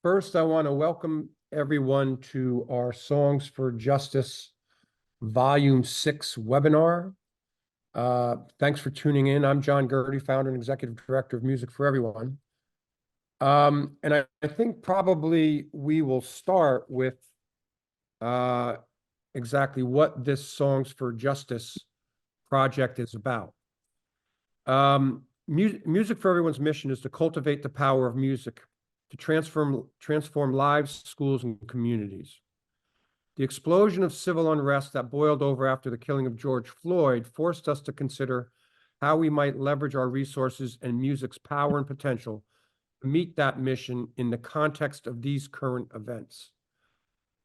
First, I want to welcome everyone to our Songs for Justice Volume 6 webinar. Thanks for tuning in. I'm John Gertie, founder and executive director of Music for Everyone. And I think probably we will start with exactly what this Songs for Justice project is about. Music for Everyone's mission is to cultivate the power of music to transform lives, schools, and communities. The explosion of civil unrest that boiled over after the killing of George Floyd forced us to consider how we might leverage our resources and music's power and potential to meet that mission in the context of these current events.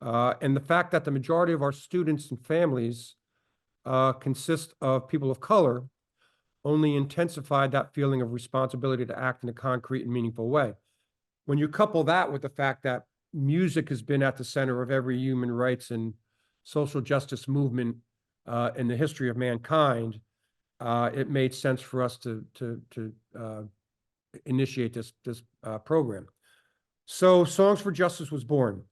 And the fact that the majority of our students and families consist of people of color only intensified that feeling of responsibility to act in a concrete and meaningful way. When you couple that with the fact that music has been at the center of every human rights and social justice movement in the history of mankind, it made sense for us to initiate this program. So Songs for Justice was born.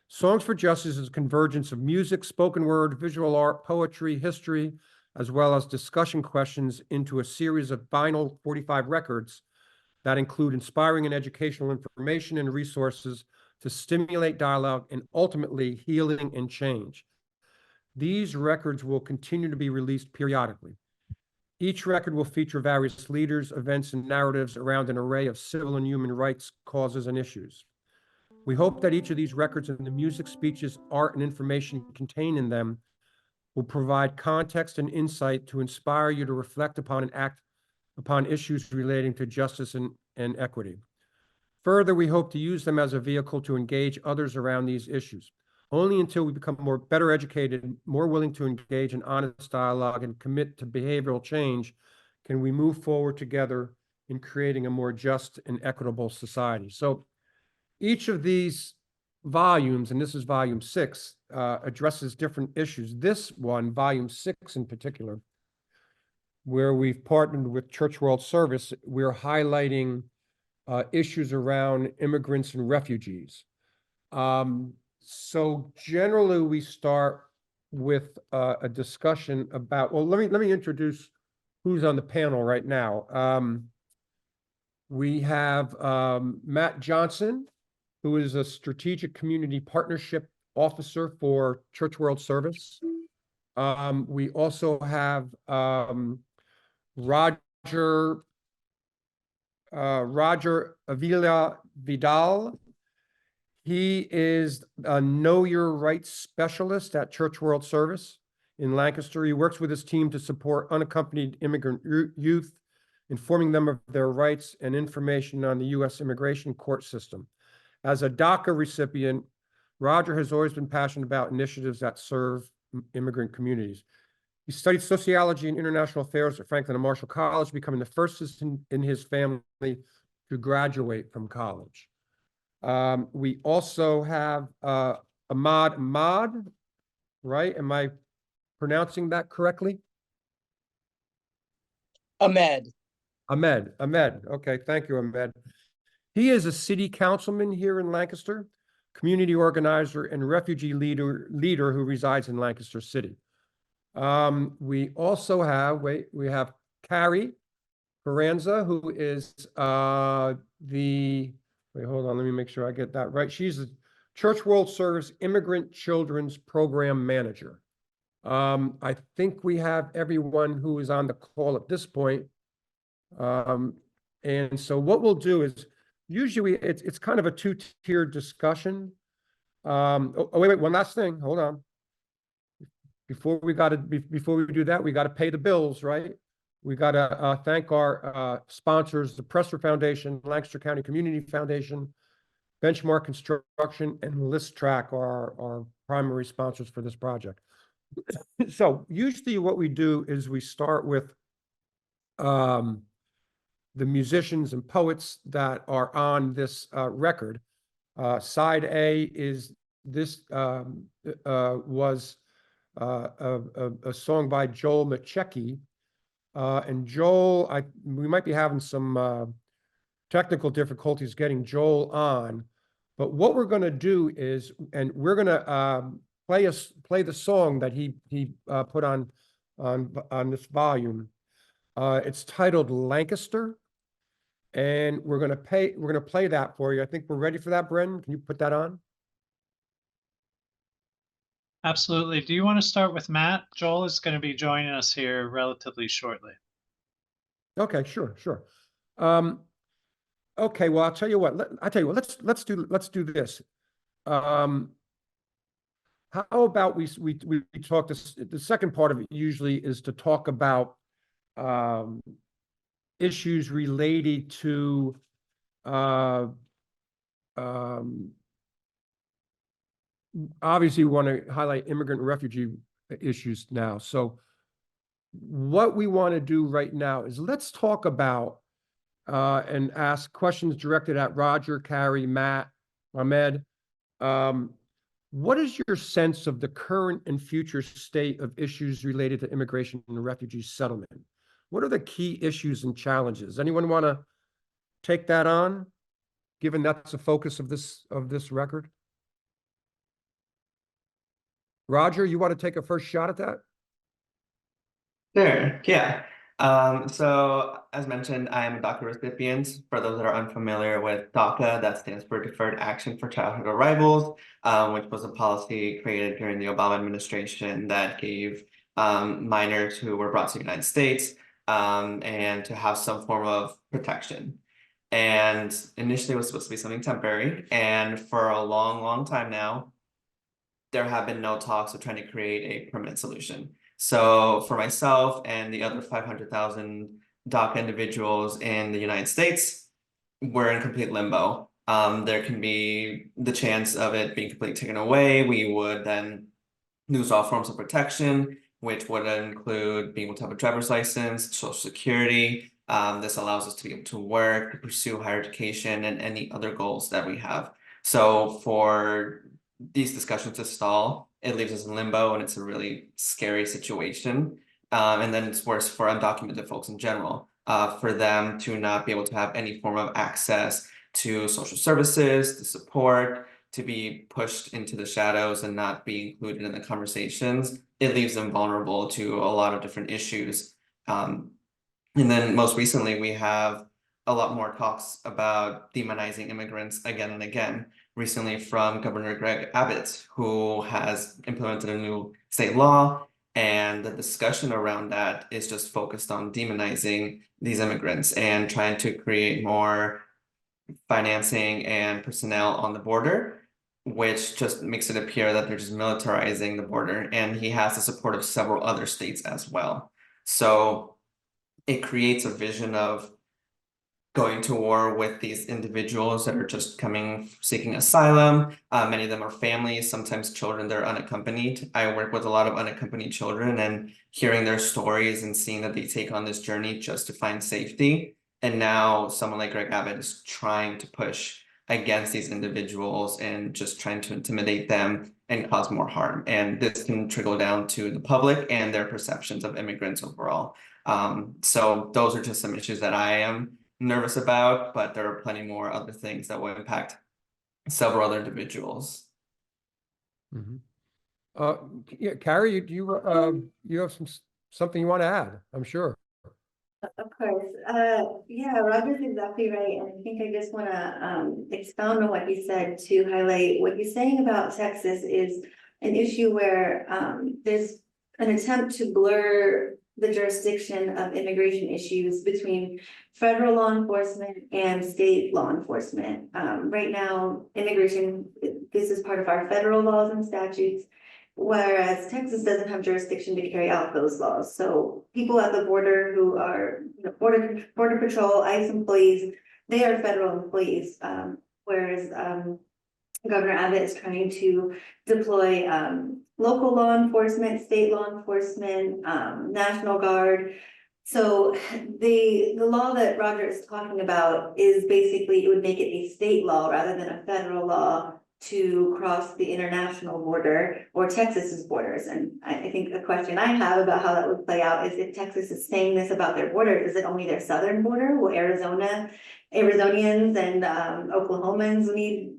Songs for Justice is a convergence of music, spoken word, visual art, poetry, history, as well as discussion questions into a series of vinyl 45 records that include inspiring and educational information and resources to stimulate dialogue and ultimately healing and change. These records will continue to be released periodically. Each record will feature various leaders, events, and narratives around an array of civil and human rights causes and issues. We hope that each of these records and the music, speeches, art, and information contained in them will provide context and insight to inspire you to reflect upon and act upon issues relating to justice and equity. Further, we hope to use them as a vehicle to engage others around these issues. Only until we become better educated, more willing to engage in honest dialogue and commit to behavioral change, can we move forward together in creating a more just and equitable society. So each of these volumes, and this is volume 6, addresses different issues. This one, volume 6 in particular, where we've partnered with Church World Service, we're highlighting issues around immigrants and refugees. So generally we start with a discussion about, well, let me introduce who's on the panel right now. We have Matt Johnson, who is a strategic community partnership officer for Church World Service. We also have Roger Avila Vidal. He is a Know Your Rights specialist at Church World Service in Lancaster. He works with his team to support unaccompanied immigrant youth, informing them of their rights and information on the U.S. immigration court system. As a DACA recipient, Roger has always been passionate about initiatives that serve immigrant communities. He studied sociology and international affairs at Franklin and Marshall College, becoming the first in his family to graduate from college. We also have Ahmad, right? Am I pronouncing that correctly? Ahmed. Okay, thank you, Ahmed. He is a city councilman here in Lancaster, community organizer, and refugee leader who resides in Lancaster City. We also have, we have Carrie Carranza, who is hold on, let me make sure I get that right. She's the Church World Service Immigrant Children's Program Manager. I think we have everyone who is on the call at this point. And so what we'll do is, usually it's kind of a two-tiered discussion. Wait, one last thing, hold on. Before we do that, we got to pay the bills, right? We got to thank our sponsors, the Presser Foundation, Lancaster County Community Foundation, Benchmark Construction, and Listrak are our primary sponsors for this project. So usually what we do is we start with the musicians and poets that are on this record. Side A is this was a song by Joel Machecki. And Joel, we might be having some technical difficulties getting Joel on, But what we're going to do is, and we're going to play the song that he put on this volume. It's titled Lancaster, and we're going to play that for you. I think we're ready for that, Brendan. Can you put that on? Absolutely. Do you want to start with Matt? Joel is going to be joining us here relatively shortly. Okay, sure. Okay, well, I'll tell you what. Let's do this. How about we talk this? The second part of it usually is to talk about issues related to obviously, we want to highlight immigrant and refugee issues now. So what we want to do right now is let's talk about and ask questions directed at Roger, Carrie, Matt, Ahmed. What is your sense of the current and future state of issues related to immigration and refugee settlement? What are the key issues and challenges? Anyone want to take that on, given that's the focus of this record? Roger, you want to take a first shot at that? Sure, yeah. So as mentioned, I am a DACA recipient. For those that are unfamiliar with DACA, that stands for Deferred Action for Childhood Arrivals, which was a policy created during the Obama administration that gave minors who were brought to the United States and to have some form of protection. And initially it was supposed to be something temporary, and for a long, long time now, there have been no talks of trying to create a permanent solution. So for myself and the other 500,000 DACA individuals in the United States, we're in complete limbo. There can be the chance of it being completely taken away. We would then lose all forms of protection, which would include being able to have a driver's license, Social Security. This allows us to be able to work, to pursue higher education, and any other goals that we have. So for these discussions to stall, it leaves us in limbo, and it's a really scary situation. And then it's worse for undocumented folks in general, for them to not be able to have any form of access to social services, to support, to be pushed into the shadows and not be included in the conversations. It leaves them vulnerable to a lot of different issues. And then most recently, we have a lot more talks about demonizing immigrants again and again. Recently from Governor Greg Abbott, who has implemented a new state law, and the discussion around that is just focused on demonizing these immigrants and trying to create more financing and personnel on the border, which just makes it appear that they're just militarizing the border. And he has the support of several other states as well. So it creates a vision of going to war with these individuals that are just coming seeking asylum. Many of them are families, sometimes children that are unaccompanied. I work with a lot of unaccompanied children, and hearing their stories and seeing that they take on this journey just to find safety. And now someone like Greg Abbott is trying to push against these individuals and just trying to intimidate them and cause more harm. And this can trickle down to the public and their perceptions of immigrants overall. So those are just some issues that I am nervous about, but there are plenty more other things that will impact several other individuals. Yeah, Carrie, do you have something you want to add? I'm sure. Of course. Yeah, Roger's exactly right. And I think I just want to expound on what he said to highlight what he's saying about Texas is an issue where there's an attempt to blur the jurisdiction of immigration issues between federal law enforcement and state law enforcement. Right now, immigration, this is part of our federal laws and statutes, whereas Texas doesn't have jurisdiction to carry out those laws. So people at the border who are border patrol, ICE employees, they are federal employees, whereas Governor Abbott is trying to deploy local law enforcement, state law enforcement, National Guard. So the law that Roger is talking about is basically, it would make it a state law rather than a federal law to cross the international border or Texas's borders. And I think the question I have about how that would play out is, if Texas is saying this about their border, is it only their southern border? Will Arizonians and Oklahomans need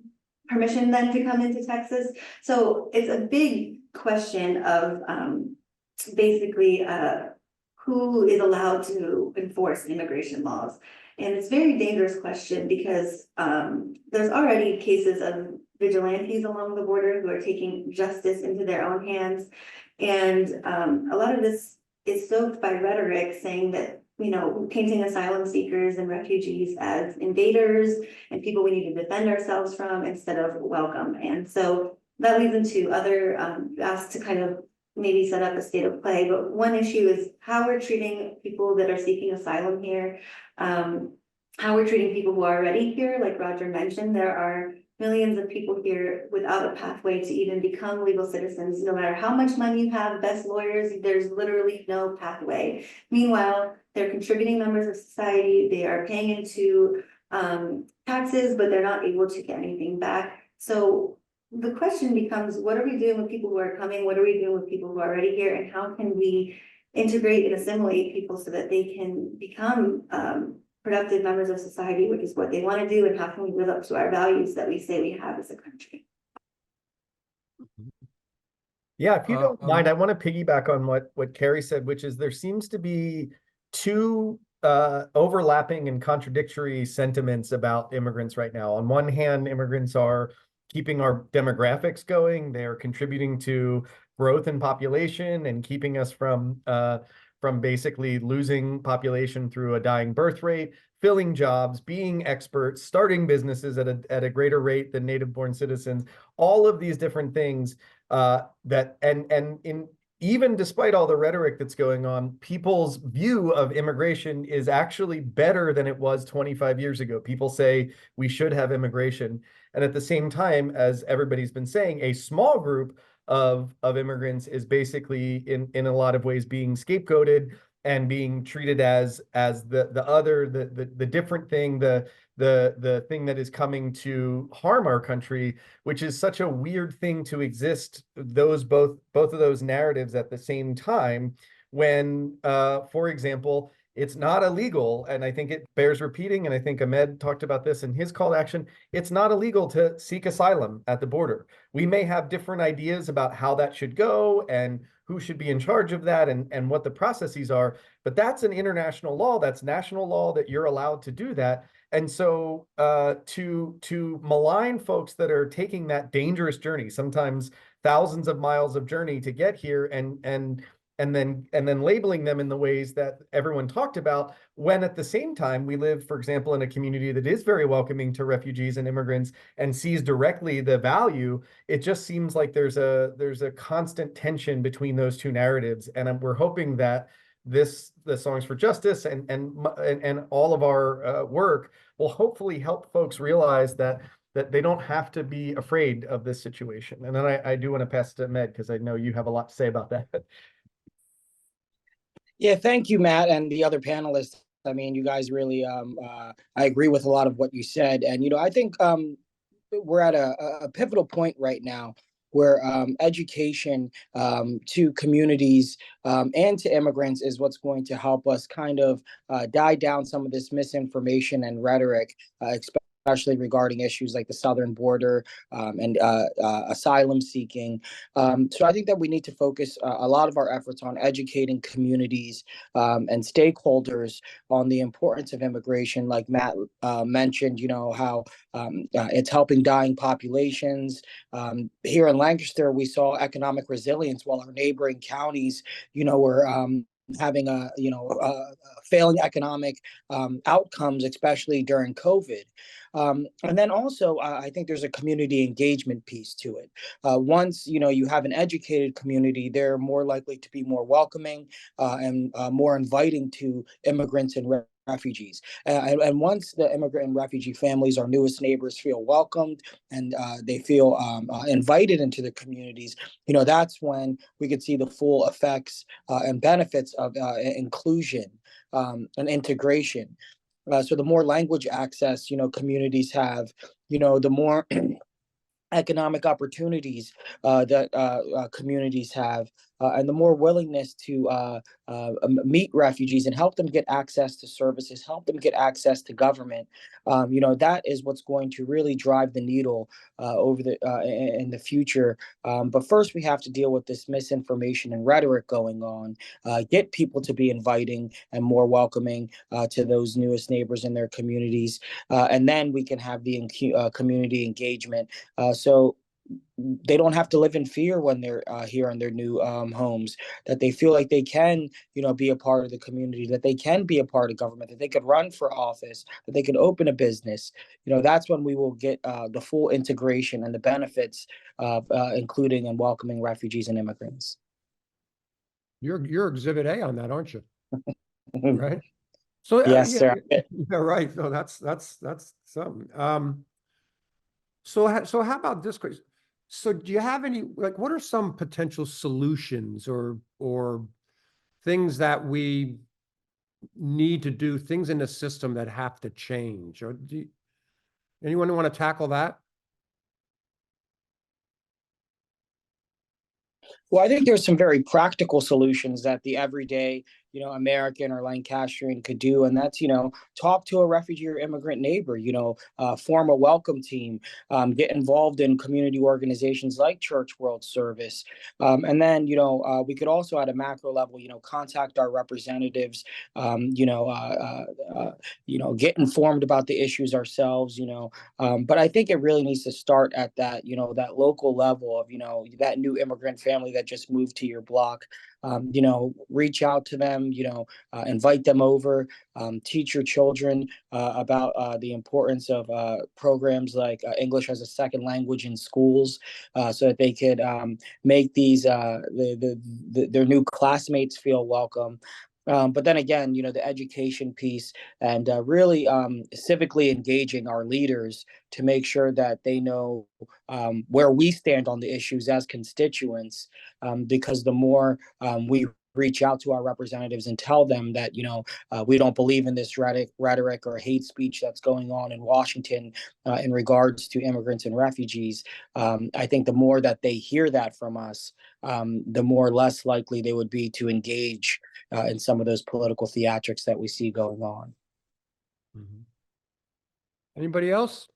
permission then to come into Texas. So it's a big question of basically who is allowed to enforce immigration laws. And it's a very dangerous question because there's already cases of vigilantes along the border who are taking justice into their own hands. And a lot of this is soaked by rhetoric saying that, you know, painting asylum seekers and refugees as invaders and people we need to defend ourselves from instead of welcome. And so that leads into other asked to kind of maybe set up a state of play. But one issue is how we're treating people that are seeking asylum here, how we're treating people who are already here. Like Roger mentioned, there are millions of people here without a pathway to even become legal citizens. No matter how much money you have, best lawyers, there's literally no pathway. Meanwhile, they're contributing members of society, they are paying into taxes, but they're not able to get anything back. So the question becomes, what are we doing with people who are coming? What are we doing with people who are already here? And how can we integrate and assimilate people so that they can become productive members of society, which is what they want to do, and how can we live up to our values that we say we have as a country? Yeah, if you don't mind, I want to piggyback on what Carrie said, which is there seems to be two overlapping and contradictory sentiments about immigrants right now. On one hand, immigrants are keeping our demographics going. They're contributing to growth in population and keeping us from basically losing population through a dying birth rate, filling jobs, being experts, starting businesses at a greater rate than native-born citizens. All of these different things even despite all the rhetoric that's going on, people's view of immigration is actually better than it was 25 years ago. People say we should have immigration. And at the same time, as everybody's been saying, a small group of immigrants is basically in a lot of ways being scapegoated and being treated as the different thing, the thing that is coming to harm our country, which is such a weird thing to exist, both of those narratives at the same time, when for example, it's not illegal, and I think it bears repeating, and I think Ahmed talked about this in his call to action, it's not illegal to seek asylum at the border. We may have different ideas about how that should go and who should be in charge of that and what the processes are, but that's an international law, that's national law, that you're allowed to do that. And so to malign folks that are taking that dangerous journey, sometimes thousands of miles of journey to get here, and then labeling them in the ways that everyone talked about, when at the same time we live, for example, in a community that is very welcoming to refugees and immigrants and sees directly the value, it just seems like there's a constant tension between those two narratives. And we're hoping that the Songs for Justice and all of our work will hopefully help folks realize that they don't have to be afraid of this situation. And then I do want to pass it to Ahmed, because I know you have a lot to say about that. Yeah, thank you, Matt, and the other panelists. I mean, you guys really, I agree with a lot of what you said. And, you know, I think we're at a pivotal point right now where education to communities and to immigrants is what's going to help us kind of die down some of this misinformation and rhetoric, especially regarding issues like the southern border and asylum seeking. So I think that we need to focus a lot of our efforts on educating communities and stakeholders on the importance of immigration. Like Matt mentioned, you know, how it's helping dying populations. Here in Lancaster, we saw economic resilience while our neighboring counties, you know, were having failing economic outcomes, especially during COVID. And then also, I think there's a community engagement piece to it. Once, you know, you have an educated community, they're more likely to be more welcoming and more inviting to immigrants and refugees. And once the immigrant and refugee families, our newest neighbors, feel welcomed and they feel invited into the communities, you know, that's when we could see the full effects and benefits of inclusion and integration. So the more language access, you know, communities have, you know, the more economic opportunities that communities have, and the more willingness to meet refugees and help them get access to services, help them get access to government, that is what's going to really drive the needle over in the future. But first, we have to deal with this misinformation and rhetoric going on, get people to be inviting and more welcoming to those newest neighbors in their communities, and then we can have the community engagement. So they don't have to live in fear when they're here in their new homes, that they feel like they can, be a part of the community, that they can be a part of government, that they could run for office, that they could open a business. That's when we will get the full integration and the benefits of including and welcoming refugees and immigrants. You're Exhibit A on that, aren't you? Right. So Yes, sir. yeah, right. No, that's something. So how about this question? So do you have any, like, what are some potential solutions or things that we need to do, things in the system that have to change? Or anyone want to tackle that? Well, I think there's some very practical solutions that the everyday, American or Lancastrian could do. And that's, talk to a refugee or immigrant neighbor, form a welcome team, get involved in community organizations like Church World Service. And then, we could also at a macro level, contact our representatives, get informed about the issues ourselves, but I think it really needs to start at that, that local level of, that new immigrant family that just moved to your block. Reach out to them, invite them over, teach your children about the importance of programs like English as a second language in schools, so that they could make these their new classmates feel welcome. But then again, the education piece and really civically engaging our leaders to make sure that they know where we stand on the issues as constituents, because the more we reach out to our representatives and tell them that, we don't believe in this rhetoric or hate speech that's going on in Washington in regards to immigrants and refugees, I think the more that they hear that from us, the more less likely they would be to engage in some of those political theatrics that we see going on. Mm-hmm. Anybody else?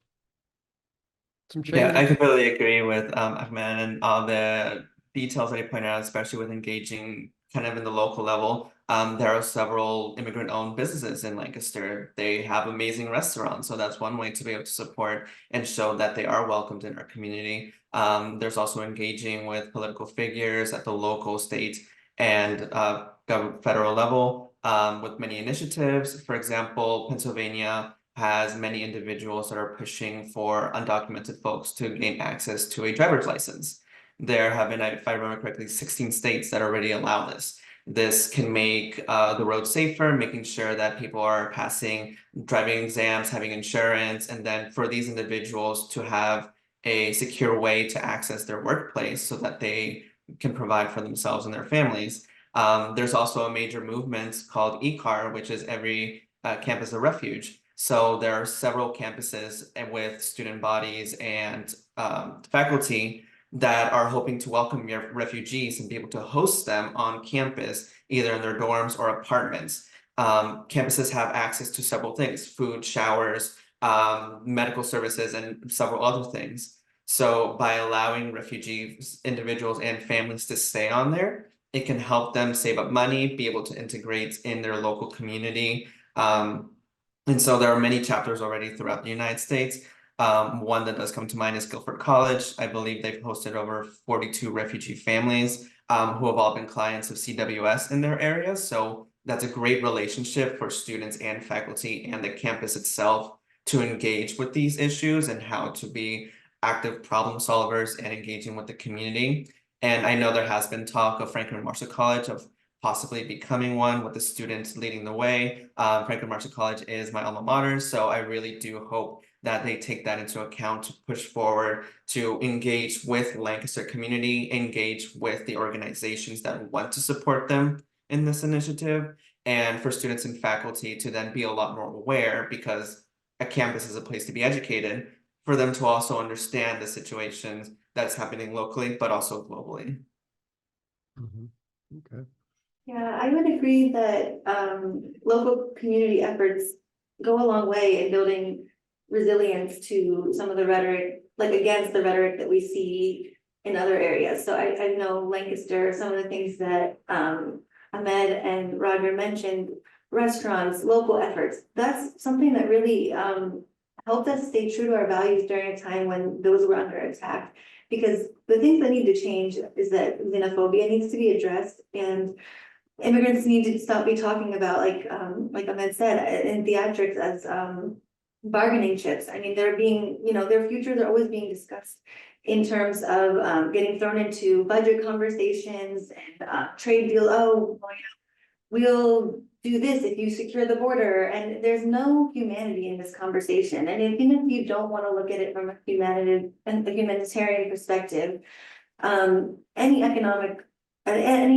Some Yeah, changes? I completely agree with Ahmed and all the details that he pointed out, especially with engaging kind of in the local level. There are several immigrant-owned businesses in Lancaster. They have amazing restaurants, so that's one way to be able to support and show that they are welcomed in our community. There's also engaging with political figures at the local, state, and federal level with many initiatives. For example, Pennsylvania has many individuals that are pushing for undocumented folks to gain access to a driver's license. There have been, if I remember correctly, 16 states that already allow this. This can make the road safer, making sure that people are passing driving exams, having insurance, and then for these individuals to have a secure way to access their workplace so that they can provide for themselves and their families. There's also a major movement called ECAR, which is every campus a refuge. So there are several campuses with student bodies and faculty that are hoping to welcome your refugees and be able to host them on campus, either in their dorms or apartments. Campuses have access to several things: food, showers, medical services, and several other things. So by allowing refugees, individuals, and families to stay on there, it can help them save up money, be able to integrate in their local community. And so there are many chapters already throughout the United States. One that does come to mind is Guilford College. I believe they've hosted over 42 refugee families who have all been clients of CWS in their area. So that's a great relationship for students and faculty and the campus itself to engage with these issues and how to be active problem solvers and engaging with the community. And I know there has been talk of Franklin Marshall College of possibly becoming one with the students leading the way. Franklin Marshall College is my alma mater, so I really do hope that they take that into account to push forward, to engage with Lancaster community, engage with the organizations that want to support them in this initiative, and for students and faculty to then be a lot more aware, because a campus is a place to be educated, for them to also understand the situations that's happening locally, but also globally. Mhm. Okay. Yeah, I would agree that local community efforts go a long way in building resilience to some of the rhetoric, like against the rhetoric that we see in other areas. So I know Lancaster, some of the things that Ahmed and Roger mentioned, restaurants, local efforts, that's something that really helped us stay true to our values during a time when those were under attack. Because the things that need to change is that xenophobia needs to be addressed, and immigrants need to stop be talking about, like Ahmed said, in theatrics as bargaining chips. I mean, they're being, their futures are always being discussed in terms of getting thrown into budget conversations and trade deal. Oh, well, we'll do this if you secure the border. And there's no humanity in this conversation. And even if you don't want to look at it from a humanitarian perspective, any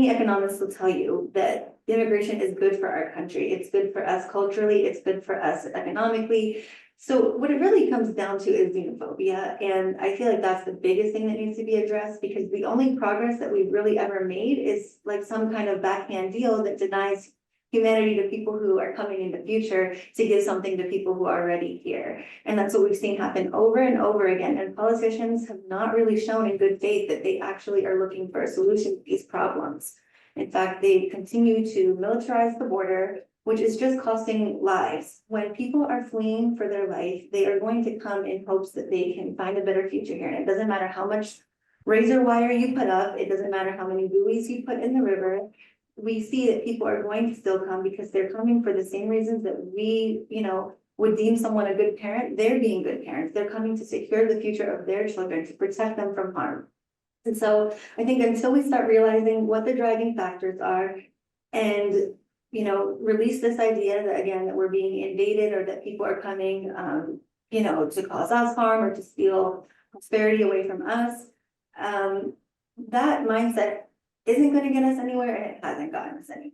economist will tell you that immigration is good for our country. It's good for us culturally. It's good for us economically. So what it really comes down to is xenophobia. And I feel like that's the biggest thing that needs to be addressed, because the only progress that we've really ever made is like some kind of backhand deal that denies humanity to people who are coming in the future to give something to people who are already here. And that's what we've seen happen over and over again. And politicians have not really shown in good faith that they actually are looking for a solution to these problems. In fact, they continue to militarize the border, which is just costing lives. When people are fleeing for their life, they are going to come in hopes that they can find a better future here. And it doesn't matter how much razor wire you put up, it doesn't matter how many buoys you put in the river. We see that people are going to still come because they're coming for the same reasons that we, would deem someone a good parent. They're being good parents. They're coming to secure the future of their children, to protect them from harm. And so I think until we start realizing what the driving factors are and, release this idea that, again, that we're being invaded or that people are coming, to cause us harm or to steal prosperity away from us, that mindset isn't going to get us anywhere, and it hasn't gotten us anywhere.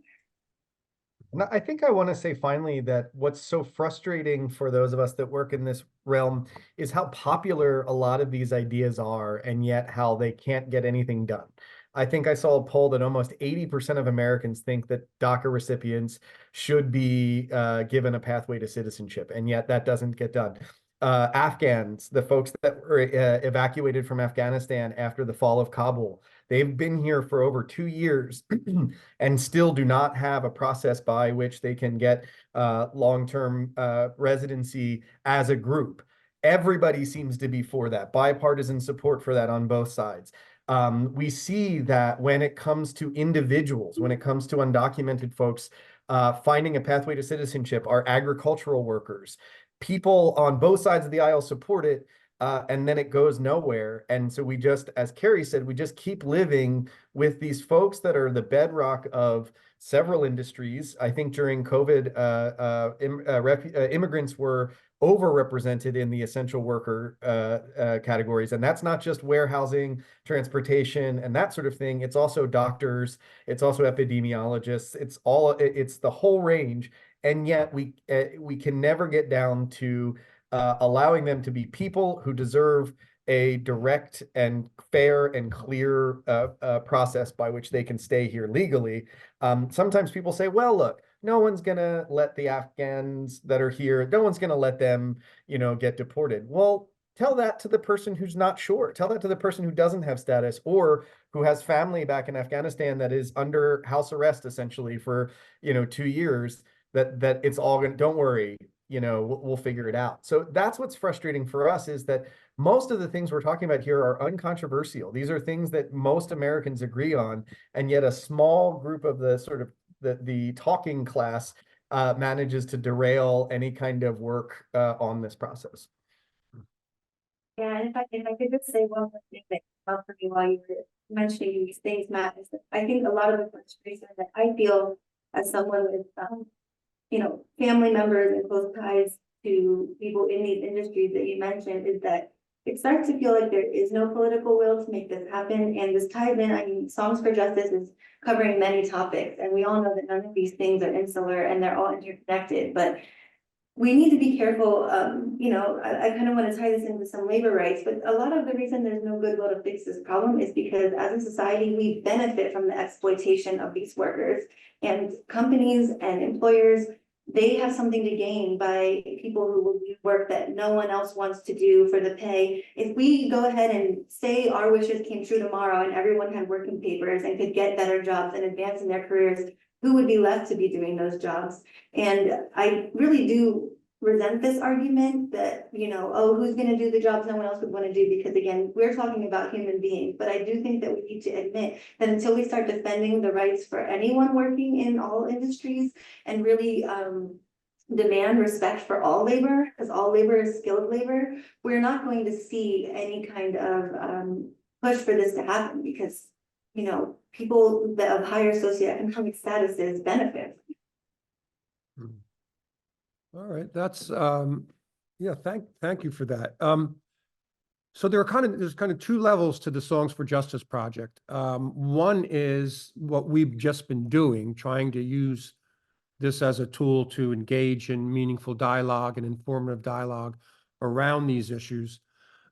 And I think I want to say finally that what's so frustrating for those of us that work in this realm is how popular a lot of these ideas are, and yet how they can't get anything done. I think I saw a poll that almost 80% of Americans think that DACA recipients should be given a pathway to citizenship, and yet that doesn't get done. Afghans, the folks that were evacuated from Afghanistan after the fall of Kabul, they've been here for over 2 years and still do not have a process by which they can get long-term residency as a group. Everybody seems to be for that, bipartisan support for that on both sides. We see that when it comes to individuals, when it comes to undocumented folks, finding a pathway to citizenship, our agricultural workers, people on both sides of the aisle support it, and then it goes nowhere. And so we just, as Carrie said, we just keep living with these folks that are the bedrock of several industries. I think during COVID, immigrants were overrepresented in the essential worker categories. And that's not just warehousing, transportation, and that sort of thing. It's also doctors, it's also epidemiologists, it's the whole range. And yet we can never get down to allowing them to be people who deserve a direct and fair and clear process by which they can stay here legally. Sometimes people say, well, look, no one's going to let the Afghans that are here, no one's going to let them, get deported. Well, tell that to the person who's not sure. Tell that to the person who doesn't have status or who has family back in Afghanistan that is under house arrest essentially for, 2 years, that it's all going to, don't worry, we'll figure it out. So that's what's frustrating for us, is that most of the things we're talking about here are uncontroversial. These are things that most Americans agree on, and yet a small group of the sort of the talking class manages to derail any kind of work on this process. Yeah, and if I could just say one more thing that came up for me while you were mentioning these things, Matt, is that I think a lot of the frustration that I feel as someone with family members and close ties to people in these industries that you mentioned, is that it starts to feel like there is no political will to make this happen. And this ties in, Songs for Justice is covering many topics, and we all know that none of these things are insular and they're all interconnected. But we need to be careful, you know, I kind of want to tie this into some labor rights, but a lot of the reason there's no goodwill to fix this problem is because as a society, we benefit from the exploitation of these workers. And companies and employers, they have something to gain by people who will do work that no one else wants to do for the pay. If we go ahead and say our wishes came true tomorrow and everyone had working papers and could get better jobs and advance in their careers, who would be left to be doing those jobs? And I really do resent this argument that, you know, oh, who's going to do the jobs no one else would want to do? Because again, we're talking about human beings, but I do think that we need to admit that until we start defending the rights for anyone working in all industries and really demand respect for all labor, because all labor is skilled labor, we're not going to see any kind of push for this to happen, because, you know, people that of higher socioeconomic statuses benefit. All right, that's, yeah, thank you for that. So there's kind of two levels to the Songs for Justice project. One is what we've just been doing, trying to use this as a tool to engage in meaningful dialogue and informative dialogue around these issues.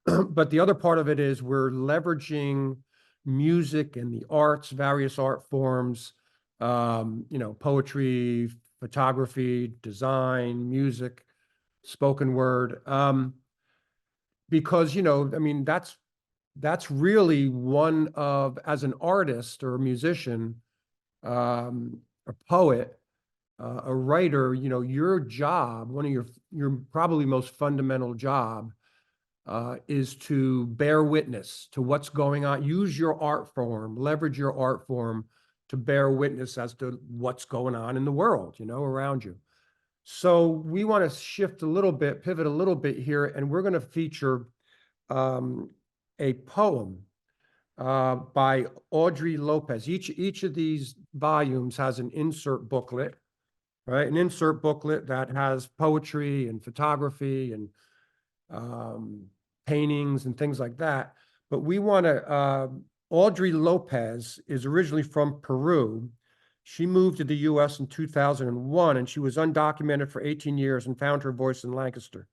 But the other part of it is we're leveraging music and the arts, various art forms, you know, poetry, photography, design, music, spoken word, because, you know, I mean, that's really one of, as an artist or a musician, a poet, a writer, you know, your job, one of your probably most fundamental job, is to bear witness to what's going on. Use your art form, leverage your art form to bear witness as to what's going on in the world, you know, around you. So we want to shift a little bit, pivot a little bit here, and we're going to feature a poem by Audrey Lopez. Each of these volumes has an insert booklet, right? An insert booklet that has poetry and photography and paintings and things like that. But we want to, Audrey Lopez is originally from Peru. She moved to the US in 2001, and she was undocumented for 18 years and found her voice in Lancaster.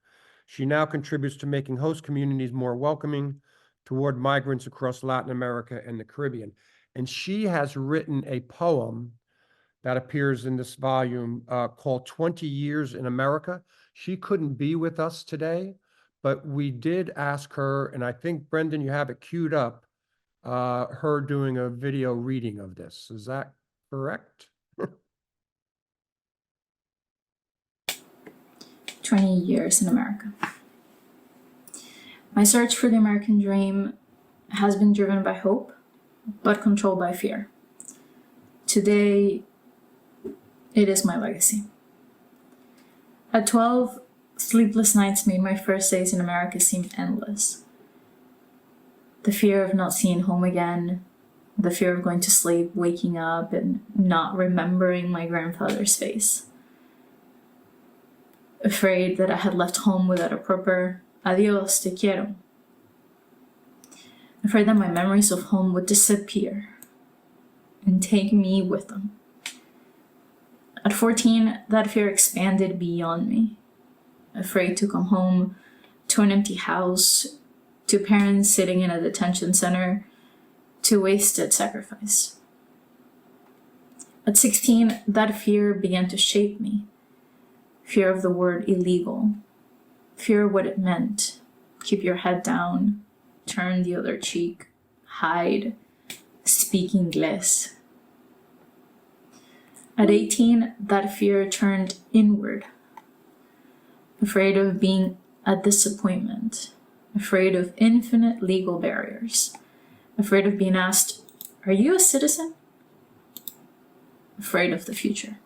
She now contributes to making host communities more welcoming toward migrants across Latin America and the Caribbean. And she has written a poem that appears in this volume called 20 Years in America. She couldn't be with us today, but we did ask her, and I think, Brendan, you have it queued up, her doing a video reading of this. Is that correct? 20 years in America. My search for the American dream has been driven by hope, but controlled by fear. Today, it is my legacy. At 12, sleepless nights made my first days in America seem endless. The fear of not seeing home again, the fear of going to sleep, waking up, and not remembering my grandfather's face. Afraid that I had left home without a proper adios, te quiero. Afraid that my memories of home would disappear and take me with them. At 14, that fear expanded beyond me. Afraid to come home to an empty house, to parents sitting in a detention center, to wasted sacrifice. At 16, that fear began to shape me. Fear of the word illegal. Fear of what it meant. Keep your head down, turn the other cheek, hide, speak English. At 18, that fear turned inward. Afraid of being a disappointment. Afraid of infinite legal barriers. Afraid of being asked, "Are you a citizen?" Afraid of the future.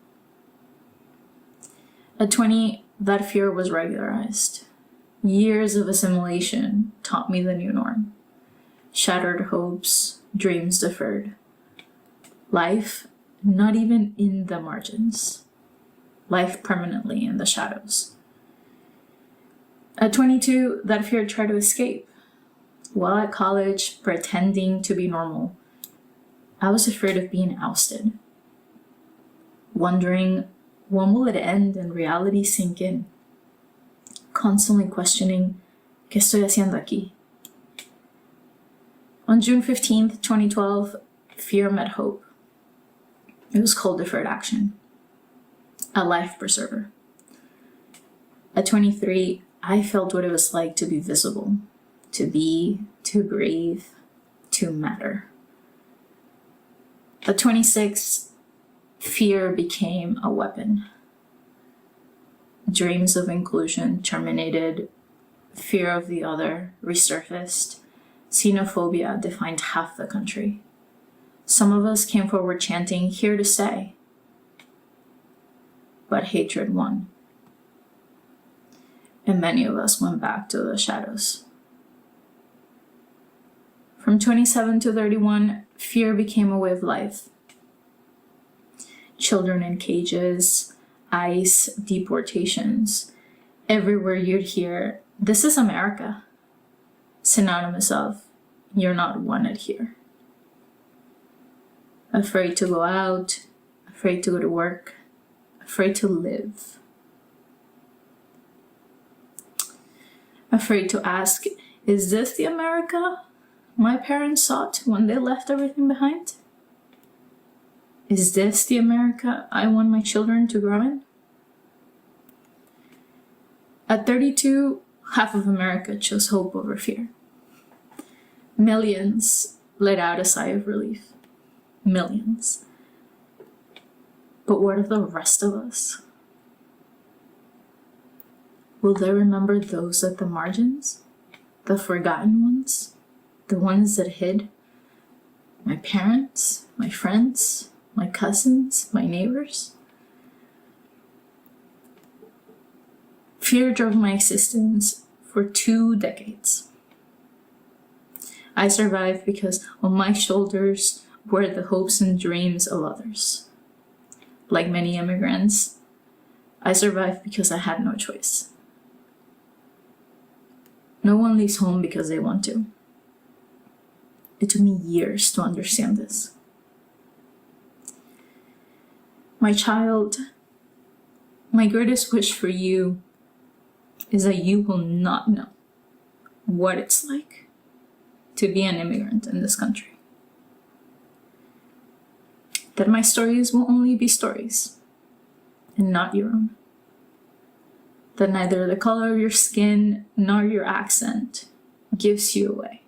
At 20, that fear was regularized. Years of assimilation taught me the new norm. Shattered hopes, dreams deferred. Life, not even in the margins. Life permanently in the shadows. At 22, that fear tried to escape. While at college, pretending to be normal, I was afraid of being ousted. Wondering, when will it end and reality sink in? constantly questioning, ¿Qué estoy haciendo aquí? On June 15th, 2012, fear met hope. It was called deferred action, a life preserver. At 23, I felt what it was like to be visible, to be, to breathe, to matter. At 26, fear became a weapon. Dreams of inclusion terminated, fear of the other resurfaced, xenophobia defined half the country. Some of us came forward chanting, "Here to stay." But hatred won. And many of us went back to the shadows. From 27 to 31, fear became a way of life. Children in cages, ICE, deportations. Everywhere you'd hear, "This is America." Synonymous of, "You're not wanted here." Afraid to go out, afraid to go to work, afraid to live. Afraid to ask, is this the America my parents sought when they left everything behind? Is this the America I want my children to grow in? At 32, half of America chose hope over fear. Millions let out a sigh of relief. Millions. But what of the rest of us? Will they remember those at the margins? The forgotten ones? The ones that hid? My parents? My friends? My cousins? My neighbors? Fear drove my existence for 2 decades. I survived because on my shoulders were the hopes and dreams of others. Like many immigrants, I survived because I had no choice. No one leaves home because they want to. It took me years to understand this. My child, my greatest wish for you is that you will not know what it's like to be an immigrant in this country. That my stories will only be stories and not your own. That neither the color of your skin nor your accent gives you away.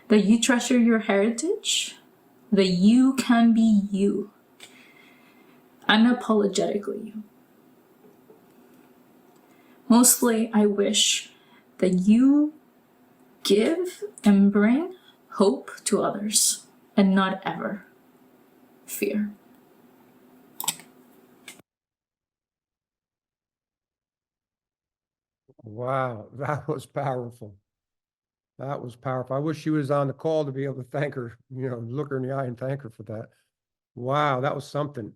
That you treasure your heritage, that you can be you, unapologetically you. Mostly, I wish that you give and bring hope to others and not ever fear. Wow, that was powerful. That was powerful. I wish she was on the call to be able to thank her, look her in the eye and thank her for that. Wow, that was something.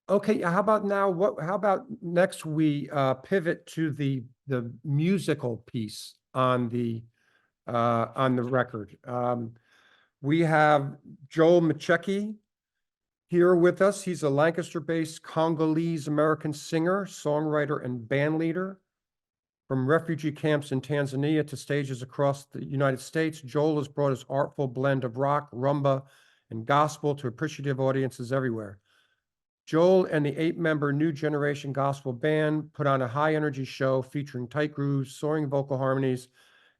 Okay, how about now? How about next we pivot to the musical piece on the record. We have Joel Machecki here with us. He's a Lancaster-based Congolese-American singer, songwriter, and band leader. From refugee camps in Tanzania to stages across the United States, Joel has brought his artful blend of rock, rumba, and gospel to appreciative audiences everywhere. Joel and the 8-member New Generation Gospel Band put on a high-energy show featuring tight grooves, soaring vocal harmonies,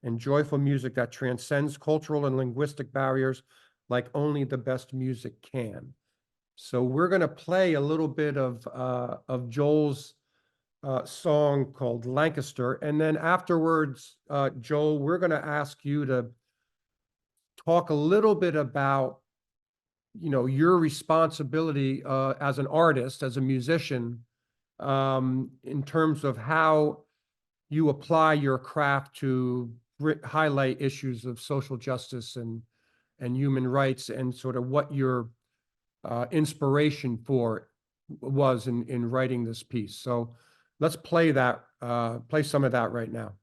and joyful music that transcends cultural and linguistic barriers like only the best music can. So we're going to play a little bit of Joel's song called Lancaster, and then afterwards, Joel, we're going to ask you to talk a little bit about your responsibility as an artist, as a musician, in terms of how you apply your craft to highlight issues of social justice and human rights, and sort of what your inspiration for was in writing this piece. So let's play some of that right now.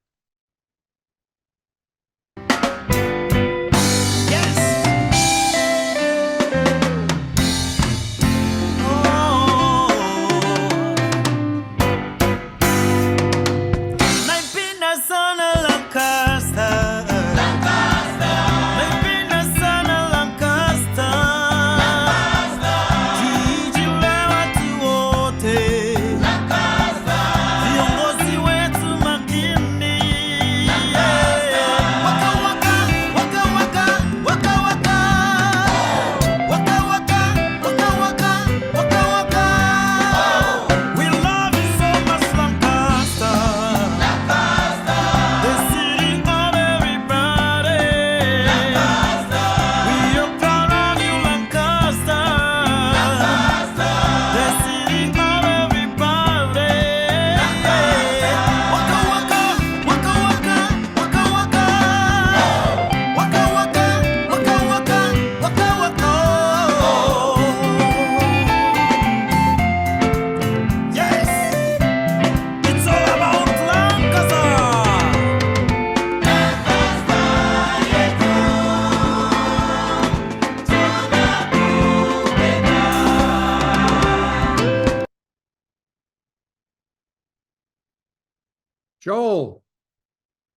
Joel,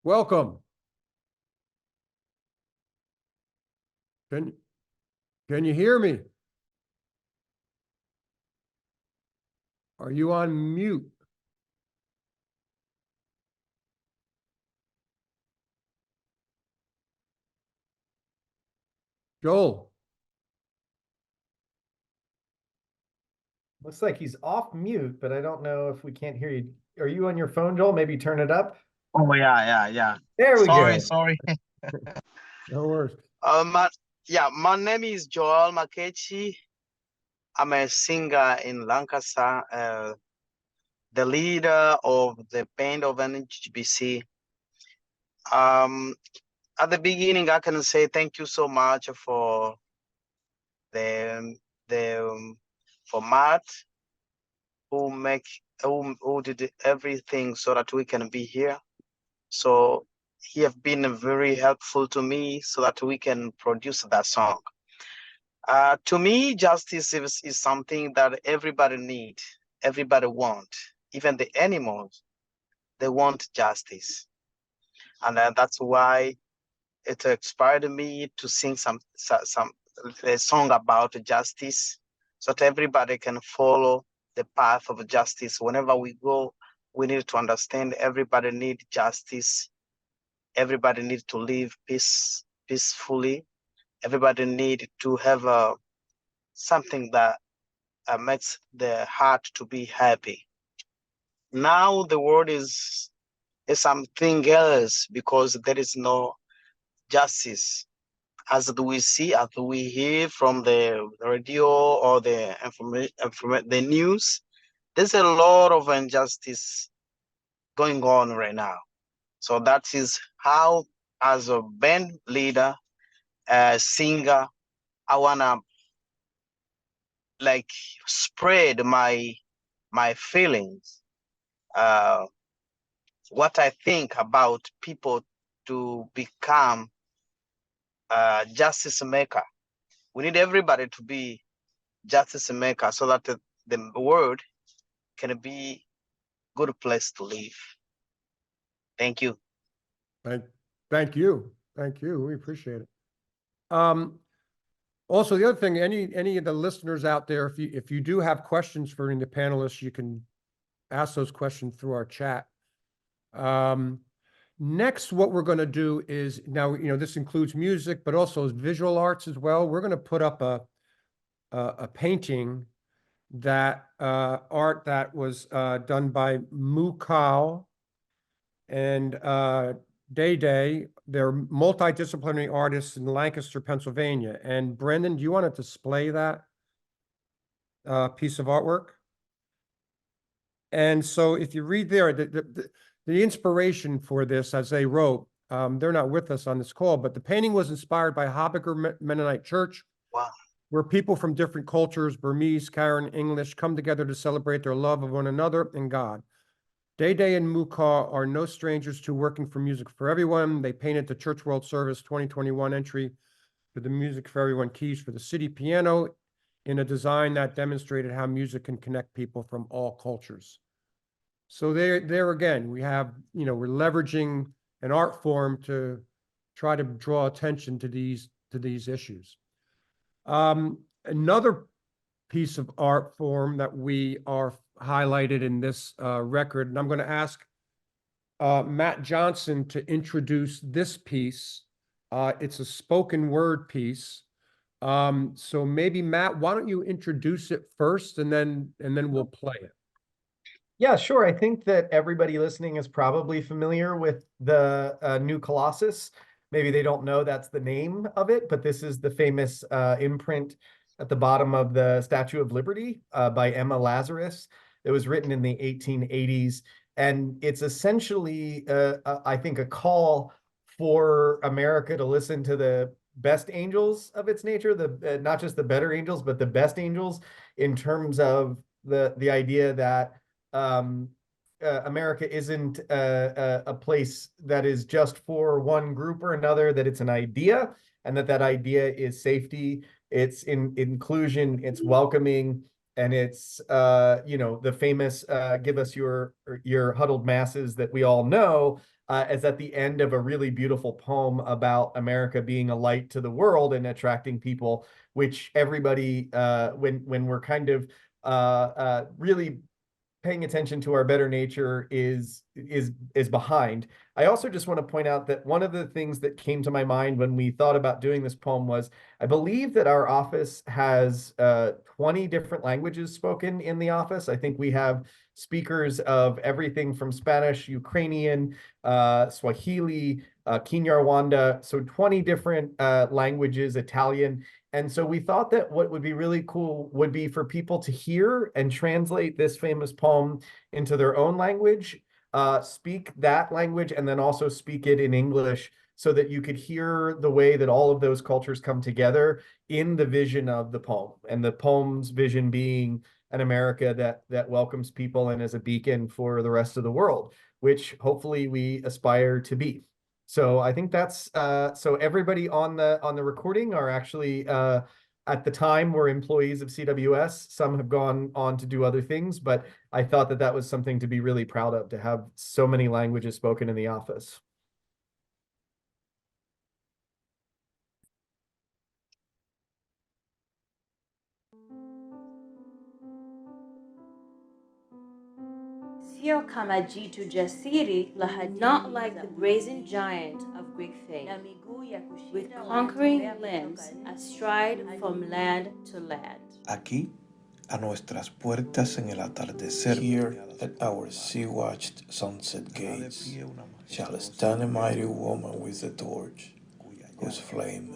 welcome. Can you hear me? Are you on mute? Joel, Looks like he's off mute, but I don't know if we can't hear you. Are you on your phone, Joel? Maybe turn it up. Oh yeah. There we go. Sorry. no worries. My my name is Joel Makechi. I'm a singer in Lancaster, the leader of the band of NHBC. At the beginning, I can say thank you so much for for Matt, who did everything so that we can be here. So he have been very helpful to me so that we can produce that song. To me, justice is something that everybody need, everybody want, even the animals, they want justice. And that's why it inspired me to sing a song about justice, so that everybody can follow the path of justice. Whenever we go, we need to understand everybody need justice. Everybody needs to live peacefully. Everybody need to have something that makes the heart to be happy. Now the world is something else because there is no justice. As we see, as we hear from the radio or the the news, there's a lot of injustice going on right now. So that is how, as a band leader, singer, I wanna like spread my feelings, what I think about people to become justice maker. We need everybody to be justice maker so that the world can be good place to live. Thank you. Thank you. Thank you. We appreciate it. Also, the other thing, any of the listeners out there, if you do have questions for any of the panelists, you can ask those questions through our chat. Next, what we're going to do is, now, this includes music, but also visual arts as well. We're going to put up a painting that art that was done by Mukau and Day Day. They're multidisciplinary artists in Lancaster, Pennsylvania. And Brendan, do you want to display that piece of artwork? And so if you read there, the inspiration for this, as they wrote, they're not with us on this call, but the painting was inspired by Habakkuk Mennonite Church. Wow. Where people from different cultures, Burmese, Karen, English, come together to celebrate their love of one another and God. Day Day and Mukaw are no strangers to working for Music for Everyone. They painted the Church World Service 2021 entry for the Music for Everyone keys for the city piano in a design that demonstrated how music can connect people from all cultures. So there again, we have, we're leveraging an art form to try to draw attention to these issues. Another piece of art form that we are highlighted in this record, and I'm going to ask Matt Johnson to introduce this piece. It's a spoken word piece. So maybe Matt, why don't you introduce it first, and then we'll play it. Yeah, sure. I think that everybody listening is probably familiar with the New Colossus. Maybe they don't know that's the name of it, but this is the famous imprint at the bottom of the Statue of Liberty by Emma Lazarus. It was written in the 1880s, and it's essentially, I think, a call for America to listen to the best angels of its nature, not just the better angels, but the best angels, in terms of the idea that America isn't a place that is just for one group or another, that it's an idea, and that idea is safety, it's inclusion, it's welcoming, And it's, you know, the famous give us your huddled masses that we all know, is at the end of a really beautiful poem about America being a light to the world and attracting people, which everybody, when we're kind of really paying attention to our better nature is behind. I also just want to point out that one of the things that came to my mind when we thought about doing this poem was, I believe that our office has 20 different languages spoken in the office. I think we have speakers of everything from Spanish, Ukrainian, Swahili, Kinyarwanda, so 20 different languages, Italian. And so we thought that what would be really cool would be for people to hear and translate this famous poem into their own language, speak that language, and then also speak it in English so that you could hear the way that all of those cultures come together in the vision of the poem. And the poem's vision being an America that welcomes people and is a beacon for the rest of the world, which hopefully we aspire to be. So I think that's so everybody on the recording are actually at the time were employees of CWS. Some have gone on to do other things, but I thought that that was something to be really proud of, to have so many languages spoken in the office. Sio kama jitu jasiri not like the brazen giant of Greek faith, with conquering limbs astride from land to land. Aquí, a nuestras puertas en el atardecer, here at our sea-watched sunset gates, shall stand a mighty woman with a torch, whose flame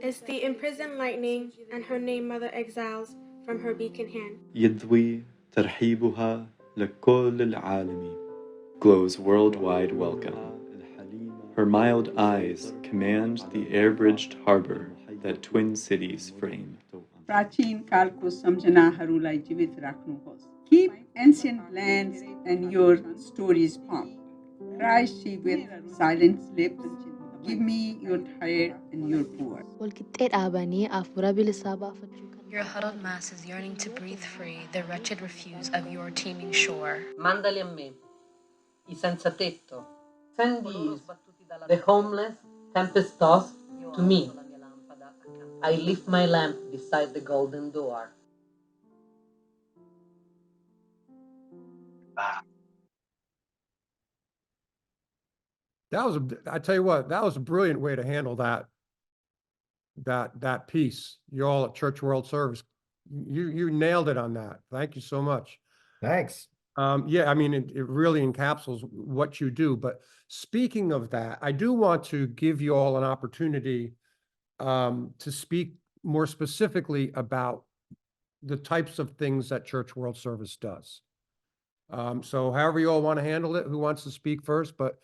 is the imprisoned lightning, and her name Mother exiles from her beacon hand. يضوي ترحيبها لكل العالم, glows worldwide welcome. Her mild eyes command the air-bridged harbor that twin cities frame. Keep ancient lands and your stories pop. Cries she with silent lips, give me your tired and your poor. Your huddled masses yearning to breathe free, the wretched refuse of your teeming shore. Mandali a me, I senza tetto. Send these, the homeless, tempest-tossed, to me. I lift my lamp beside the golden door. That was, I tell you what, that was a brilliant way to handle that piece. You all at Church World Service, you nailed it on that. Thank you so much. Thanks. Yeah, I mean, it really encapsulates what you do. But speaking of that, I do want to give you all an opportunity to speak more specifically about the types of things that Church World Service does. So however you all want to handle it, who wants to speak first, but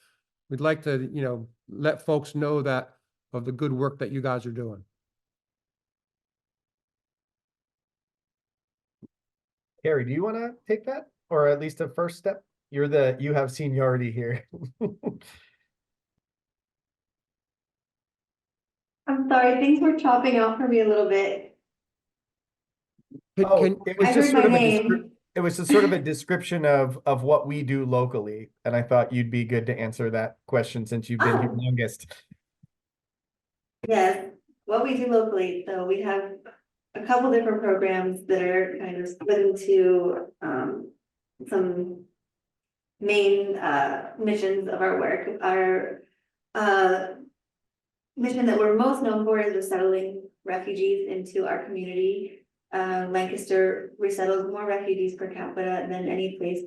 we'd like to, you know, let folks know that of the good work that you guys are doing. Carrie, do you want to take that? Or at least a first step? You have seniority here. I'm sorry, things were chopping off for me a little bit. It was I just heard sort of my a name. it was just sort of a description of what we do locally, and I thought you'd be good to answer that question since you've been here longest. Yes, what we do locally, so we have a couple different programs that are kind of split into some main missions of our work. Our mission that we're most known for is resettling refugees into our community. Lancaster resettles more refugees per capita than any place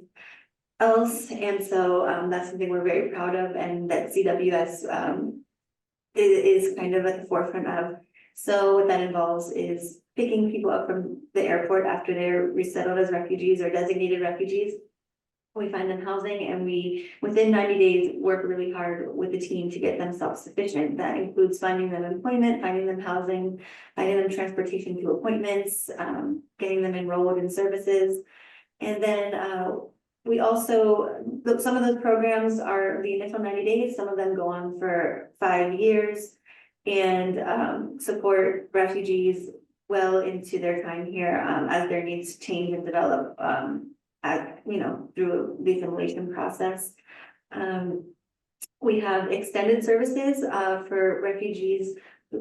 else, and so that's something we're very proud of, and that CWS is kind of at the forefront of. So what that involves is picking people up from the airport after they're resettled as refugees or designated refugees. We find them housing, and we, within 90 days, work really hard with the team to get them self-sufficient. That includes finding them employment, finding them housing, finding them transportation to appointments, getting them enrolled in services. And then we also, some of those programs are the initial 90 days, some of them go on for 5 years, and support refugees well into their time here, as their needs change and develop, through the assimilation process. We have extended services for refugees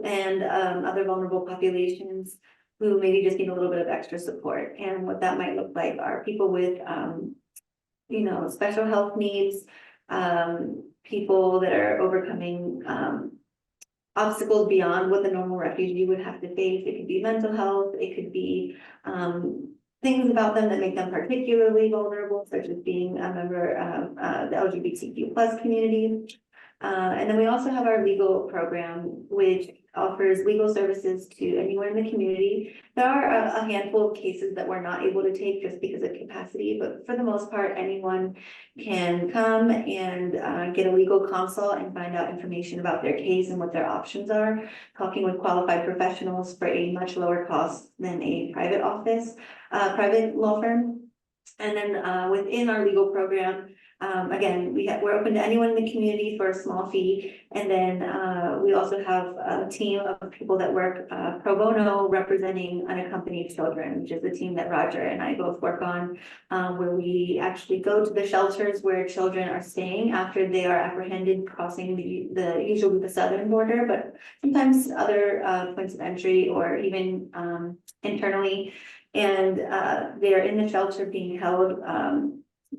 and other vulnerable populations who maybe just need a little bit of extra support. And what that might look like are people with, special health needs, people that are overcoming obstacles beyond what the normal refugee would have to face. It could be mental health, it could be things about them that make them particularly vulnerable, such as being a member of the LGBTQ plus community. And then we also have our legal program, which offers legal services to anyone in the community. There are a handful of cases that we're not able to take just because of capacity, but for the most part, anyone can come and get a legal consult and find out information about their case and what their options are, talking with qualified professionals for a much lower cost than a private law firm. And then within our legal program, again, we're open to anyone in the community for a small fee. And then we also have a team of people that work pro bono representing unaccompanied children, which is the team that Roger and I both work on, where we actually go to the shelters where children are staying after they are apprehended crossing usually the southern border, but sometimes other points of entry or even internally. And they're in the shelter being held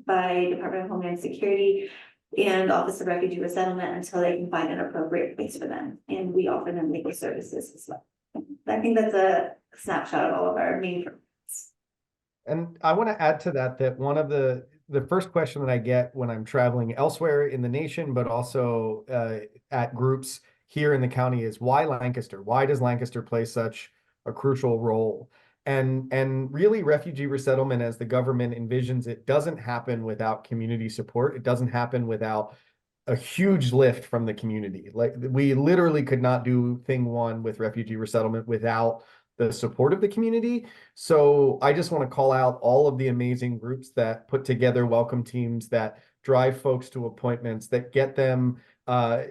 by Department of Homeland Security and Office of Refugee Resettlement until they can find an appropriate place for them. And we offer them legal services as well. I think that's a snapshot of all of our main programs. And I want to add to that one of the first question that I get when I'm traveling elsewhere in the nation, but also at groups here in the county is, why Lancaster? Why does Lancaster play such a crucial role? And really, refugee resettlement, as the government envisions it, doesn't happen without community support. It doesn't happen without a huge lift from the community. Like, we literally could not do thing one with refugee resettlement without the support of the community. So I just want to call out all of the amazing groups that put together welcome teams, that drive folks to appointments, that get them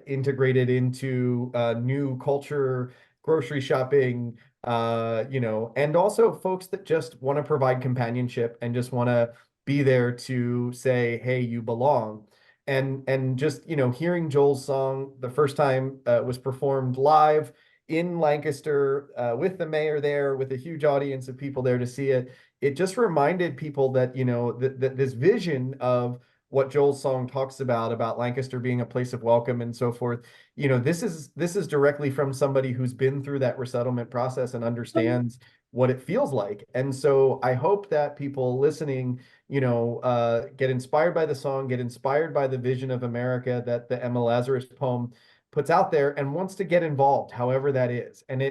integrated into new culture, grocery shopping, and also folks that just want to provide companionship and just want to be there to say, hey, you belong. And just, hearing Joel's song the first time was performed live in Lancaster with the mayor there, with a huge audience of people there to see it. It just reminded people that, that this vision of what Joel's song talks about Lancaster being a place of welcome and so forth. This is directly from somebody who's been through that resettlement process and understands what it feels like. And so I hope that people listening, get inspired by the song, get inspired by the vision of America that the Emma Lazarus poem puts out there, and wants to get involved, however that is. And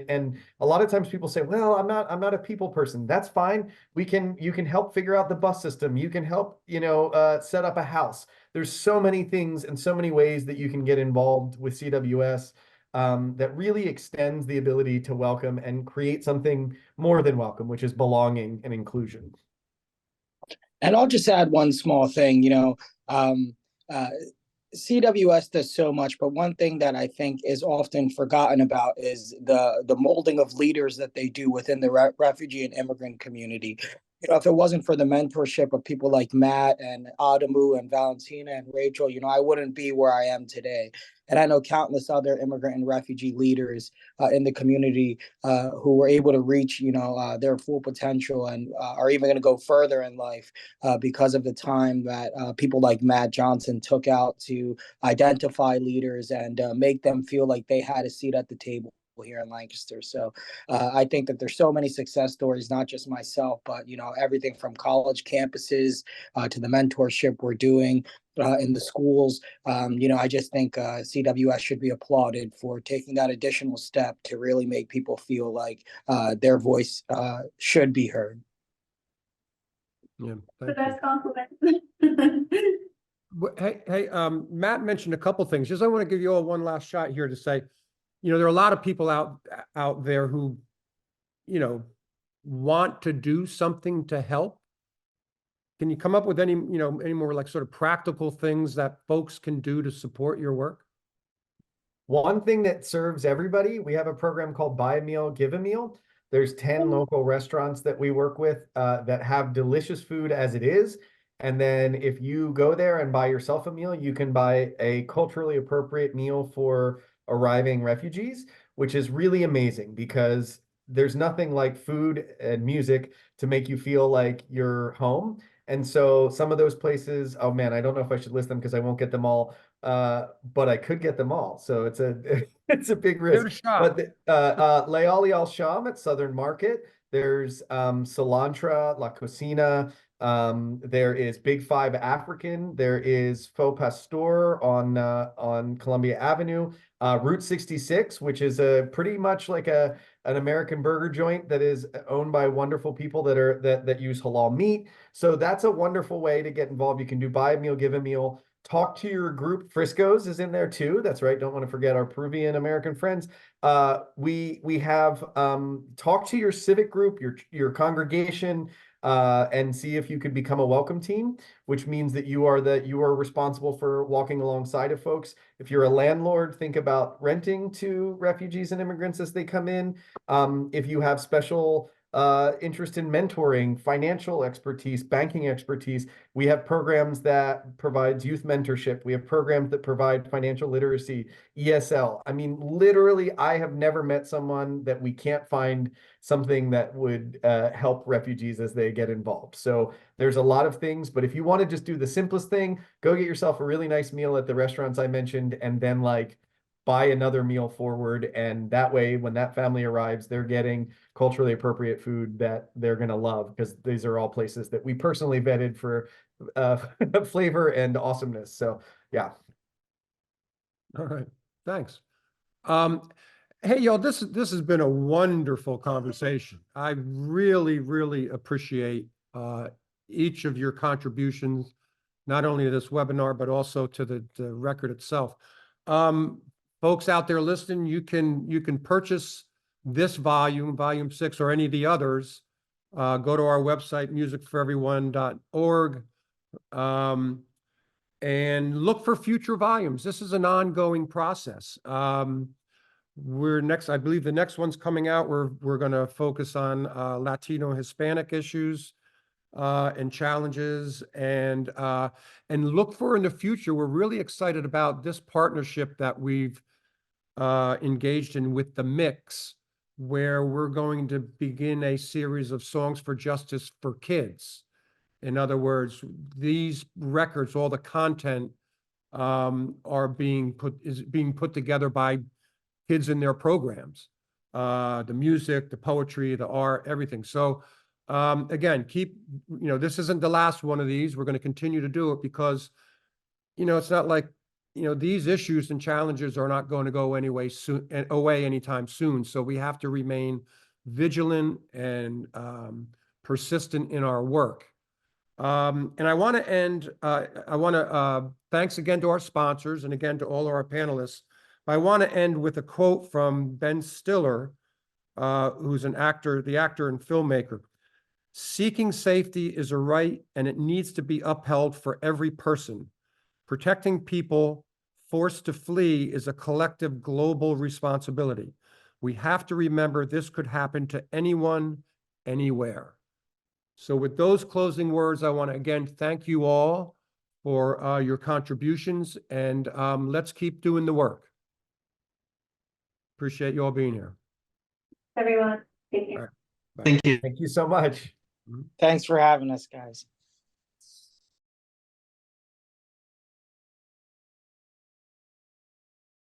a lot of times people say, well, I'm not a people person. That's fine. You can help figure out the bus system. You can help, set up a house. There's so many things and so many ways that you can get involved with CWS that really extends the ability to welcome and create something more than welcome, which is belonging and inclusion. And I'll just add one small thing, CWS does so much, but one thing that I think is often forgotten about is the molding of leaders that they do within the refugee and immigrant community. If it wasn't for the mentorship of people like Matt and Adamu and Valentina and Rachel, I wouldn't be where I am today. And I know countless other immigrant and refugee leaders in the community who were able to reach, their full potential and are even going to go further in life because of the time that people like Matt Johnson took out to identify leaders and make them feel like they had a seat at the table here in Lancaster. So I think that there's so many success stories, not just myself, but everything from college campuses to the mentorship we're doing in the schools. I just think CWS should be applauded for taking that additional step to really make people feel like their voice should be heard. Yeah, The best compliment. Hey, Matt mentioned a couple things. Just I want to give you all one last shot here to say, there are a lot of people out there who, want to do something to help. Can you come up with any more like sort of practical things that folks can do to support your work? One thing that serves everybody, we have a program called Buy a Meal, Give a Meal. There's 10 local restaurants that we work with that have delicious food as it is. And then if you go there and buy yourself a meal, you can buy a culturally appropriate meal for arriving refugees, which is really amazing because there's nothing like food and music to make you feel like you're home. And so some of those places, oh man, I don't know if I should list them because I won't get them all, but I could get them all. So it's a it's a big Give it a risk. shot. But Leali Al Sham at Southern Market, there's Cilantra, La Cocina, there is Big Five African, there is Faux Pasteur on Columbia Avenue, Route 66, which is a pretty much like an American burger joint that is owned by wonderful people that use halal meat. So that's a wonderful way to get involved. You can do buy a meal, give a meal. Talk to your group. Frisco's is in there too. That's right. Don't want to forget our Peruvian American friends. We have talk to your civic group, your congregation, and see if you could become a welcome team, which means that you are responsible for walking alongside of folks. If you're a landlord, think about renting to refugees and immigrants as they come in. If you have special interest in mentoring, financial expertise, banking expertise, we have programs that provides youth mentorship. We have programs that provide financial literacy, ESL. I mean, literally, I have never met someone that we can't find something that would help refugees as they get involved. So there's a lot of things, but if you want to just do the simplest thing, go get yourself a really nice meal at the restaurants I mentioned, and then like buy another meal forward. And that way, when that family arrives, they're getting culturally appropriate food that they're going to love, because these are all places that we personally vetted for flavor and awesomeness. So yeah. All right, thanks. Hey, y'all, this has been a wonderful conversation. I really, really appreciate each of your contributions, not only to this webinar, but also to the record itself. Folks out there listening, you can purchase this volume, volume 6, or any of the others. Go to our website, musicforeveryone.org, and look for future volumes. This is an ongoing process. I believe the next one's coming out. We're going to focus on Latino Hispanic issues and challenges, and look for in the future. We're really excited about this partnership that we've engaged in with the Mix, where we're going to begin a series of songs for justice for kids. In other words, these records, all the content is being put together by kids in their programs, the music, the poetry, the art, everything. So again, this isn't the last one of these. We're going to continue to do it because, it's not like, these issues and challenges are not going to go away anytime soon. So we have to remain vigilant and persistent in our work. And I want to end, thanks again to our sponsors and again to all of our panelists. I want to end with a quote from Ben Stiller, who's the actor and filmmaker. "Seeking safety is a right, and it needs to be upheld for every person. Protecting people forced to flee is a collective global responsibility. We have to remember this could happen to anyone, anywhere." So with those closing words, I want to again thank you all for your contributions, and let's keep doing the work. Appreciate you all being here. Everyone, thank you. All right, bye. Thank you. Thank you so much. Thanks for having us, guys.